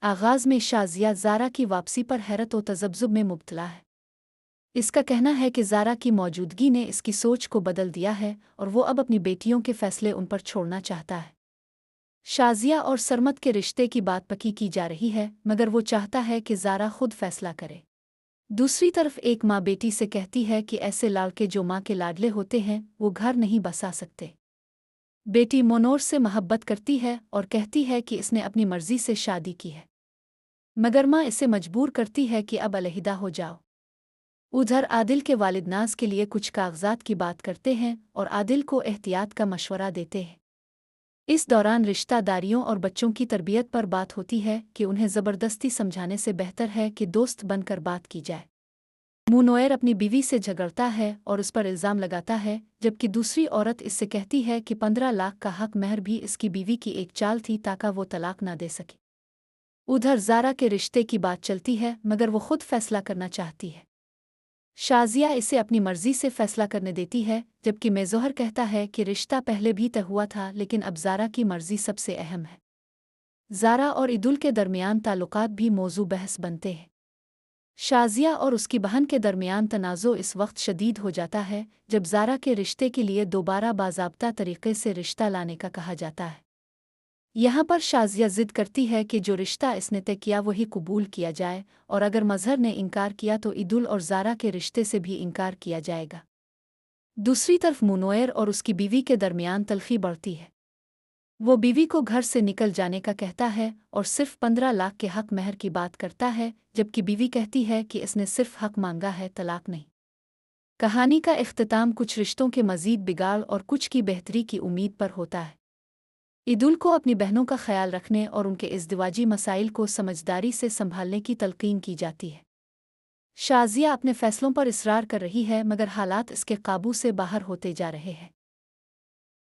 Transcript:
आगाज़ में शाज़िया ज़ारा की वापसी पर हैरत व तज़ब्ज़ुब में मुब्तला है। इसका कहना है कि ज़ारा की मौजूदगी ने इसकी सोच को बदल दिया है और वो अब अपनी बेटियों के फ़ैसले उन पर छोड़ना चाहता है। शाज़िया और सरमद के रिश्ते की बात पक्की की जा रही है, मगर वो चाहता है कि ज़ारा खुद फ़ैसला करे। दूसरी तरफ एक माँ बेटी से कहती है कि ऐसे लाड़के जो माँ के लाडले होते हैं वो घर नहीं बसा सकते। बेटी मोनोर से मोहब्बत करती है और कहती है कि इसने अपनी मर्ज़ी से शादी की है, मगर माँ इसे मजबूर करती है कि अब अलहिदा हो जाओ। उधर आदिल के वालिद नाज के लिए कुछ कागजात की बात करते हैं और आदिल को एहतियात का मशवरा देते हैं। इस दौरान रिश्तादारियों और बच्चों की तरबियत पर बात होती है कि उन्हें ज़बरदस्ती समझाने से बेहतर है कि दोस्त बनकर बात की जाए। मुनोयर अपनी बीवी से झगड़ता है और उस पर इल्ज़ाम लगाता है, जबकि दूसरी औरत इससे कहती है कि 15 लाख का हक महर भी इसकी बीवी की एक चाल थी ताकि वो तलाक ना दे सके। उधर ज़ारा के रिश्ते की बात चलती है, मगर वो खुद फैसला करना चाहती है। शाज़िया इसे अपनी मर्ज़ी से फ़ैसला करने देती है, जबकि मेज़ोहर कहता है कि रिश्ता पहले भी तय हुआ था, लेकिन अब ज़ारा की मर्ज़ी सबसे अहम है। ज़ारा और इदुल के दरमियान ताल्लुकात भी मौजू बहस बनते हैं। शाज़िया और उसकी बहन के दरमियान तनाज़ो इस वक्त शदीद हो जाता है जब ज़ारा के रिश्ते के लिए दोबारा बाज़ाब्ता तरीक़े से रिश्ता लाने का कहा जाता है। यहाँ पर शाज़िया ज़िद करती है कि जो रिश्ता इसने तय किया वही कबूल किया जाए, और अगर मज़हर ने इनकार किया तो इदुल और ज़ारा के रिश्ते से भी इनकार किया जाएगा। दूसरी तरफ मुनोयर और उसकी बीवी के दरमियान तल्ख़ी बढ़ती है। वो बीवी को घर से निकल जाने का कहता है और सिर्फ 15 लाख के हक महर की बात करता है, जबकि बीवी कहती है कि इसने सिर्फ हक मांगा है, तलाक नहीं। कहानी का इख्तिताम कुछ रिश्तों के मज़ीद बिगाड़ और कुछ की बेहतरी की उम्मीद पर होता है। इदुल को अपनी बहनों का ख्याल रखने और उनके इज़्दिवाजी मसाइल को समझदारी से संभालने की तलक़ीन की जाती है। शाज़िया अपने फ़ैसलों पर इसरार कर रही है, मगर हालात इसके काबू से बाहर होते जा रहे हैं।